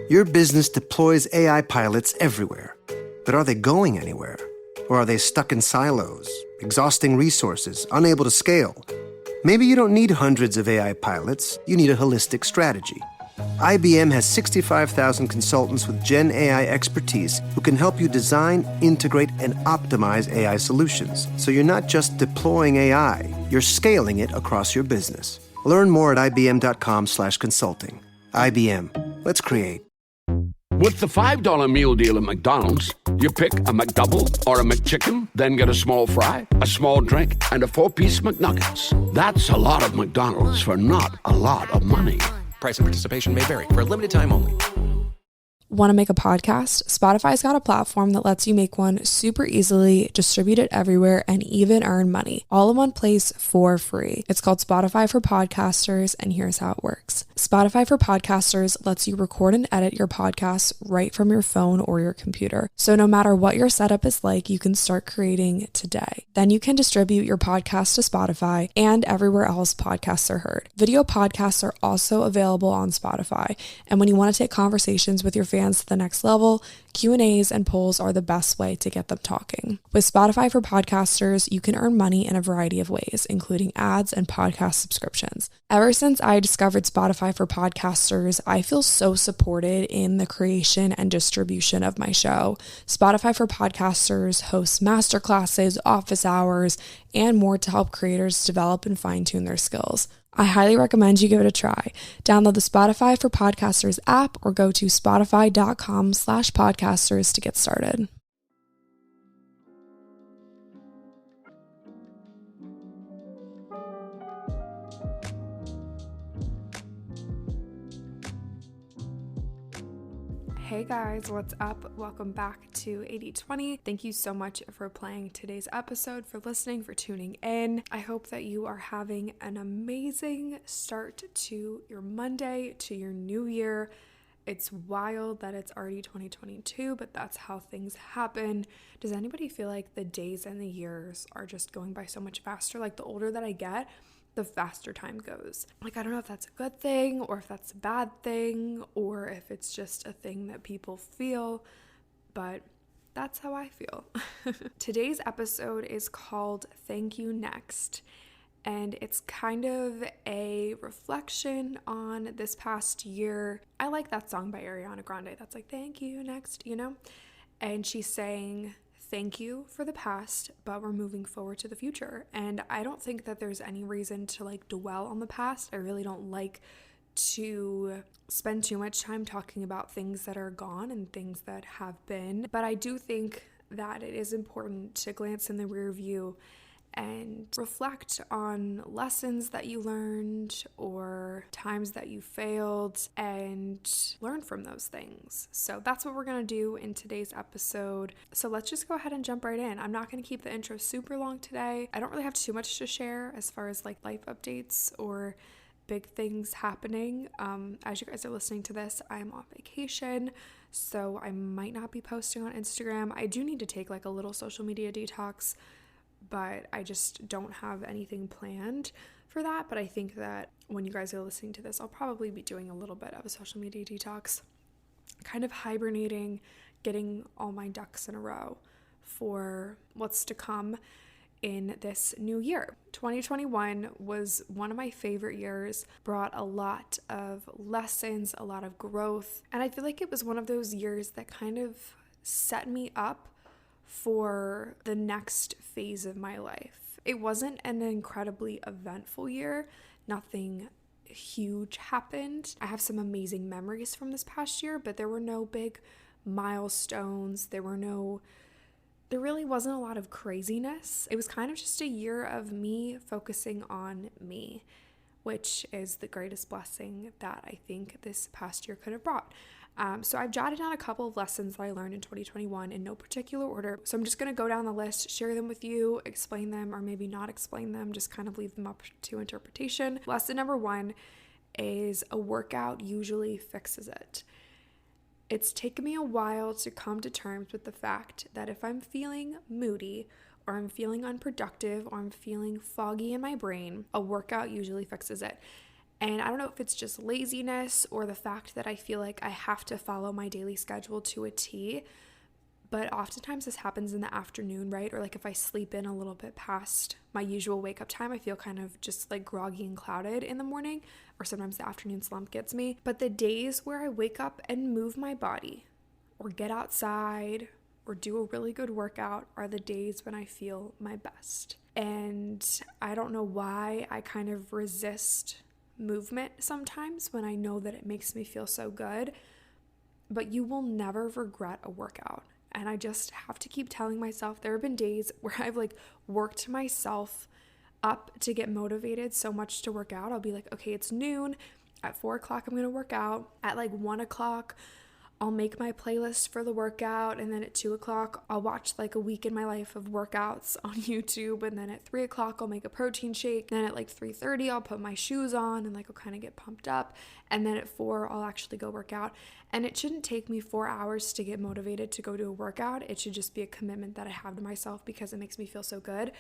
Your business deploys AI pilots everywhere. But are they going anywhere? Or are they stuck in silos, exhausting resources, unable to scale? Maybe you don't need hundreds of AI pilots, you need a holistic strategy. IBM has 65,000 consultants with Gen AI expertise who can help you design, integrate, and optimize AI solutions. So you're not just deploying AI, you're scaling it across your business. Learn more at ibm.com/consulting. IBM. Let's create. With the $5 meal deal at McDonald's, you pick a McDouble or a McChicken, then get a small fry, a small drink, and a 4-piece McNuggets. That's a lot of McDonald's for not a lot of money. Price and participation may vary. For a limited time only. Want to make a podcast? Spotify's got a platform that lets you make one super easily, distribute it everywhere, and even earn money, all in one place for free. It's called Spotify for Podcasters, and here's how it works. Spotify for Podcasters lets you record and edit your podcasts right from your phone or your computer. So no matter what your setup is like, you can start creating today. Then you can distribute your podcast to Spotify and everywhere else podcasts are heard. Video podcasts are also available on Spotify, and when you want to take conversations with your fans to the next level, Q&As and polls are the best way to get them talking. With Spotify for Podcasters, you can earn money in a variety of ways, including ads and podcast subscriptions. Ever since I discovered Spotify for Podcasters, I feel so supported in the creation and distribution of my show. Spotify for Podcasters hosts masterclasses, office hours, and more to help creators develop and fine-tune their skills. I highly recommend you give it a try. Download the Spotify for Podcasters app or go to spotify.com/podcasters to get started. Hey guys, what's up? Welcome back to 80/20. Thank you so much for playing today's episode, for listening, for tuning in. I hope that you are having an amazing start to your Monday, to your new year. It's wild that it's already 2022, but that's how things happen. Does anybody feel like the days and the years are just going by so much faster? Like the older that I get, the faster time goes. Like, I don't know if that's a good thing or if that's a bad thing or if it's just a thing that people feel, but that's how I feel. Today's episode is called Thank You Next, and it's kind of a reflection on this past year. I like that song by Ariana Grande that's like, thank you next, you know? And she's saying, thank you for the past, but we're moving forward to the future. And I don't think that there's any reason to dwell on the past. I really don't like to spend too much time talking about things that are gone and things that have been. But I do think that it is important to glance in the rear view and reflect on lessons that you learned or times that you failed and learn from those things. So that's what we're going to do in today's episode. So let's just go ahead and jump right in. I'm not going to keep the intro super long today. I don't really have too much to share as far as life updates or big things happening. As you guys are listening to this, I'm on vacation, so I might not be posting on Instagram. I do need to take a little social media detox, but I just don't have anything planned for that. But I think that when you guys are listening to this, I'll probably be doing a little bit of a social media detox, kind of hibernating, getting all my ducks in a row for what's to come in this new year. 2021 was one of my favorite years, brought a lot of lessons, a lot of growth, and I feel like it was one of those years that kind of set me up for the next phase of my life. It wasn't an incredibly eventful year. Nothing huge happened. I have some amazing memories from this past year, but there were no big milestones. There really wasn't a lot of craziness. It was kind of just a year of me focusing on me, which is the greatest blessing that I think this past year could have brought. So I've jotted down a couple of lessons that I learned in 2021 in no particular order. So I'm just going to go down the list, share them with you, explain them, or maybe not explain them, just kind of leave them up to interpretation. Lesson number 1 is a workout usually fixes it. It's taken me a while to come to terms with the fact that if I'm feeling moody or I'm feeling unproductive or I'm feeling foggy in my brain, a workout usually fixes it. And I don't know if it's just laziness or the fact that I feel like I have to follow my daily schedule to a T, but oftentimes this happens in the afternoon, right? Or like if I sleep in a little bit past my usual wake up time, I feel kind of just like groggy and clouded in the morning, or sometimes the afternoon slump gets me. But the days where I wake up and move my body or get outside or do a really good workout are the days when I feel my best. And I don't know why I kind of resist movement sometimes when I know that it makes me feel so good, but you will never regret a workout. And I just have to keep telling myself, there have been days where I've like worked myself up to get motivated so much to work out. I'll be like, okay, it's noon. At 4 o'clock, I'm going to work out. At like 1 o'clock, I'll make my playlist for the workout. And then at 2 o'clock, I'll watch like a week in my life of workouts on YouTube. And then at 3 o'clock, I'll make a protein shake. Then at like 3:30, I'll put my shoes on and like I'll kind of get pumped up. And then at 4, I'll actually go work out. And it shouldn't take me 4 hours to get motivated to go do a workout. It should just be a commitment that I have to myself because it makes me feel so good.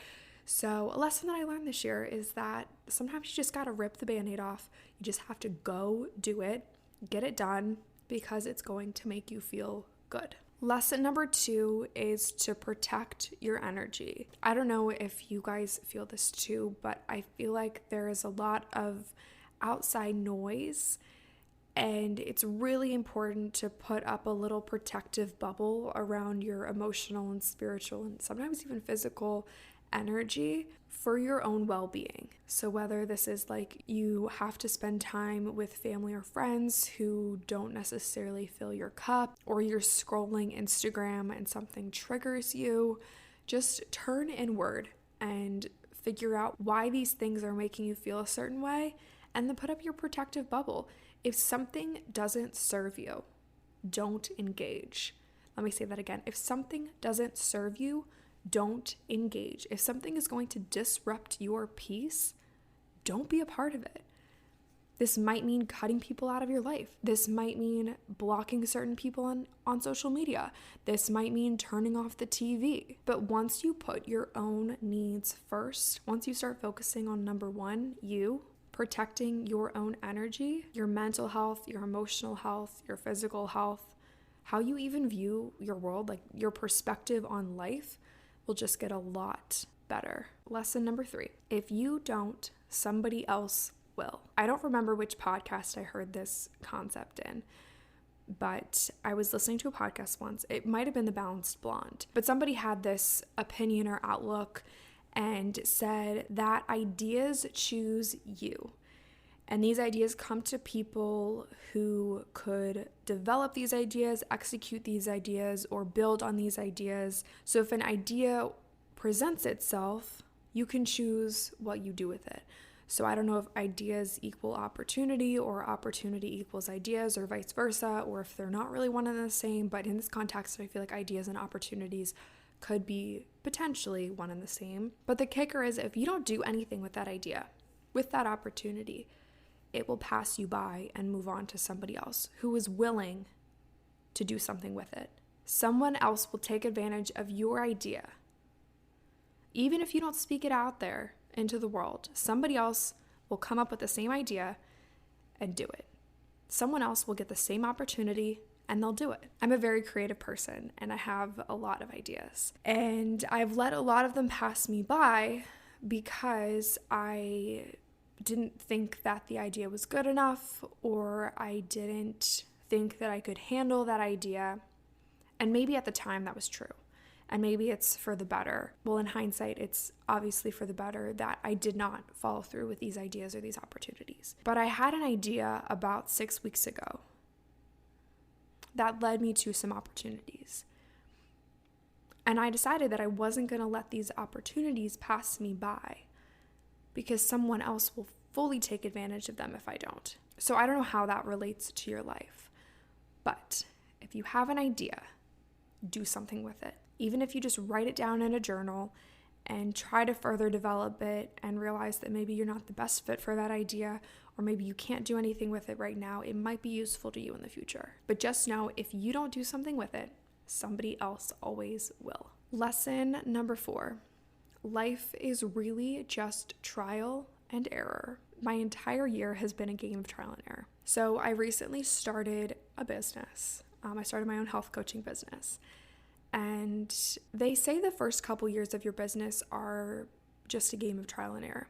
So a lesson that I learned this year is that sometimes you just got to rip the Band-Aid off. You just have to go do it, get it done, because it's going to make you feel good. Lesson number 2 is to protect your energy. I don't know if you guys feel this too, but I feel like there is a lot of outside noise, and it's really important to put up a little protective bubble around your emotional and spiritual and sometimes even physical energy for your own well-being. So whether this is like you have to spend time with family or friends who don't necessarily fill your cup, or you're scrolling Instagram and something triggers you, just turn inward and figure out why these things are making you feel a certain way, and then put up your protective bubble. If something doesn't serve you, don't engage. Let me say that again. If something doesn't serve you, don't engage. If something is going to disrupt your peace, don't be a part of it. This might mean cutting people out of your life. This might mean blocking certain people on social media. This might mean turning off the TV. But once you put your own needs first, once you start focusing on number 1, you, protecting your own energy, your mental health, your emotional health, your physical health, how you even view your world, like your perspective on life, will just get a lot better. Lesson number 3, if you don't, somebody else will. I don't remember which podcast I heard this concept in, but I was listening to a podcast once. It might have been The Balanced Blonde, but somebody had this opinion or outlook and said that ideas choose you. And these ideas come to people who could develop these ideas, execute these ideas, or build on these ideas. So if an idea presents itself, you can choose what you do with it. So I don't know if ideas equal opportunity or opportunity equals ideas or vice versa, or if they're not really one and the same. But in this context, I feel like ideas and opportunities could be potentially one and the same. But the kicker is, if you don't do anything with that idea, with that opportunity, it will pass you by and move on to somebody else who is willing to do something with it. Someone else will take advantage of your idea. Even if you don't speak it out there into the world, somebody else will come up with the same idea and do it. Someone else will get the same opportunity and they'll do it. I'm a very creative person and I have a lot of ideas. And I've let a lot of them pass me by because I didn't think that the idea was good enough, or I didn't think that I could handle that idea. And maybe at the time that was true. And maybe it's for the better. Well, in hindsight, it's obviously for the better that I did not follow through with these ideas or these opportunities. But I had an idea about 6 weeks ago that led me to some opportunities. And I decided that I wasn't going to let these opportunities pass me by, because someone else will fully take advantage of them if I don't. So I don't know how that relates to your life. But if you have an idea, do something with it. Even if you just write it down in a journal and try to further develop it and realize that maybe you're not the best fit for that idea, or maybe you can't do anything with it right now, it might be useful to you in the future. But just know, if you don't do something with it, somebody else always will. Lesson number 4. Life is really just trial and error. my entire year has been a game of trial and error. So I recently started a business. I started my own health coaching business. And they say the first couple years of your business are just a game of trial and error.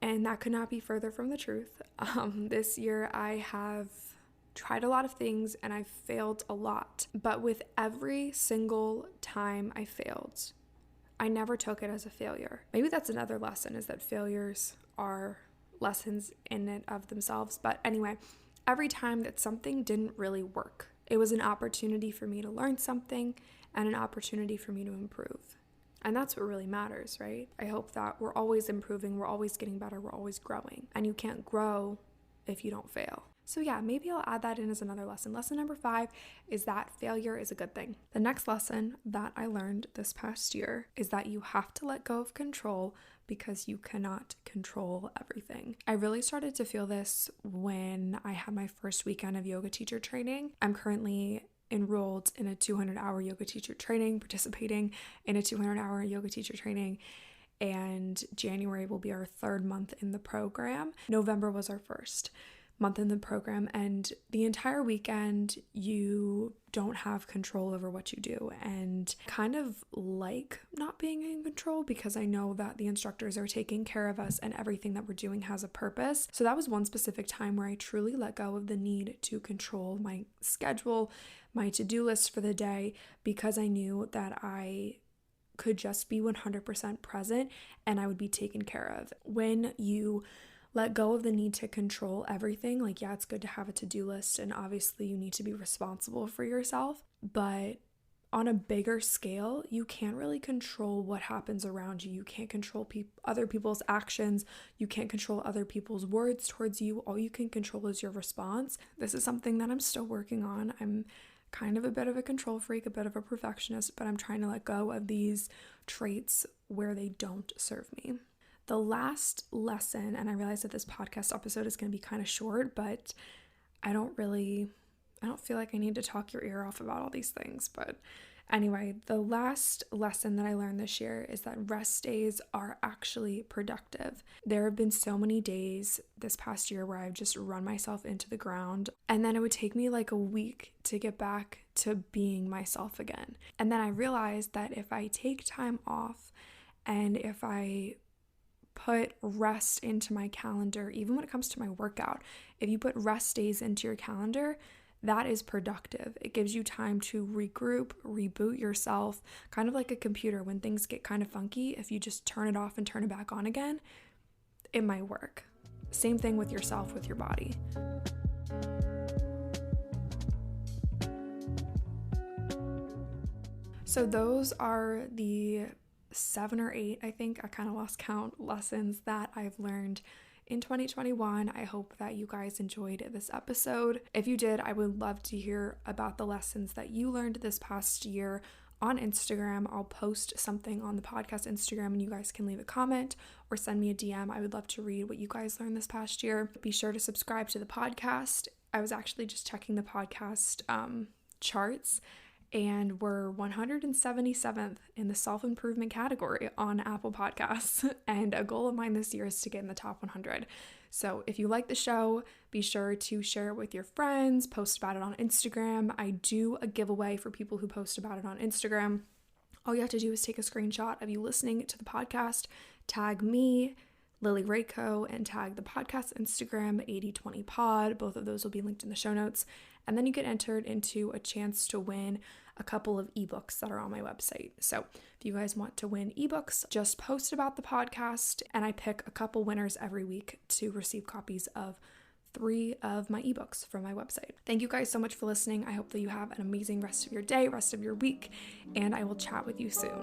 And that could not be further from the truth. This year I have tried a lot of things and I've failed a lot. But with every single time I failed, I never took it as a failure. Maybe that's another lesson, is that failures are lessons in and of themselves. But anyway, every time that something didn't really work, it was an opportunity for me to learn something and an opportunity for me to improve. And that's what really matters, right? I hope that we're always improving, we're always getting better, we're always growing. And you can't grow if you don't fail. So yeah, maybe I'll add that in as another lesson. Lesson number 5 is that failure is a good thing. The next lesson that I learned this past year is that you have to let go of control because you cannot control everything. I really started to feel this when I had my first weekend of yoga teacher training. I'm currently enrolled in a 200-hour yoga teacher training, participating in a 200-hour yoga teacher training. And January will be our 3rd month in the program. November was our first month in the program, and the entire weekend you don't have control over what you do, and kind of like not being in control because I know that the instructors are taking care of us and everything that we're doing has a purpose. So that was one specific time where I truly let go of the need to control my schedule, my to-do list for the day, because I knew that I could just be 100% present and I would be taken care of. When you let go of the need to control everything, like, yeah, it's good to have a to-do list and obviously you need to be responsible for yourself, but on a bigger scale, you can't really control what happens around you. You can't control other people's actions. You can't control other people's words towards you. All you can control is your response. This is something that I'm still working on. I'm kind of a bit of a control freak, a bit of a perfectionist, but I'm trying to let go of these traits where they don't serve me. The last lesson, and I realize that this podcast episode is going to be kind of short, but I don't feel like I need to talk your ear off about all these things. But anyway, the last lesson that I learned this year is that rest days are actually productive. There have been so many days this past year where I've just run myself into the ground, and then it would take me like a week to get back to being myself again. And then I realized that if I take time off and if I put rest into my calendar, even when it comes to my workout, if you put rest days into your calendar, that is productive. It gives you time to regroup, reboot yourself, kind of like a computer. When things get kind of funky, if you just turn it off and turn it back on again, it might work. Same thing with yourself, with your body. So those are the 7 or 8, I think, I kind of lost count, lessons that I've learned in 2021. I hope that you guys enjoyed this episode. If you did, I would love to hear about the lessons that you learned this past year on Instagram. I'll post something on the podcast Instagram and you guys can leave a comment or send me a DM. I would love to read what you guys learned this past year. Be sure to subscribe to the podcast. I was actually just checking the podcast charts, and we're 177th in the self-improvement category on Apple Podcasts. And a goal of mine this year is to get in the top 100. So if you like the show, be sure to share it with your friends, post about it on Instagram. I do a giveaway for people who post about it on Instagram. All you have to do is take a screenshot of you listening to the podcast, tag me, Lily Rayco, and tag the podcast Instagram, 8020pod. Both of those will be linked in the show notes. And then you get entered into a chance to win a couple of ebooks that are on my website. So if you guys want to win ebooks, just post about the podcast, and I pick a couple winners every week to receive copies of 3 of my ebooks from my website. Thank you guys so much for listening. I hope that you have an amazing rest of your day, rest of your week, and I will chat with you soon.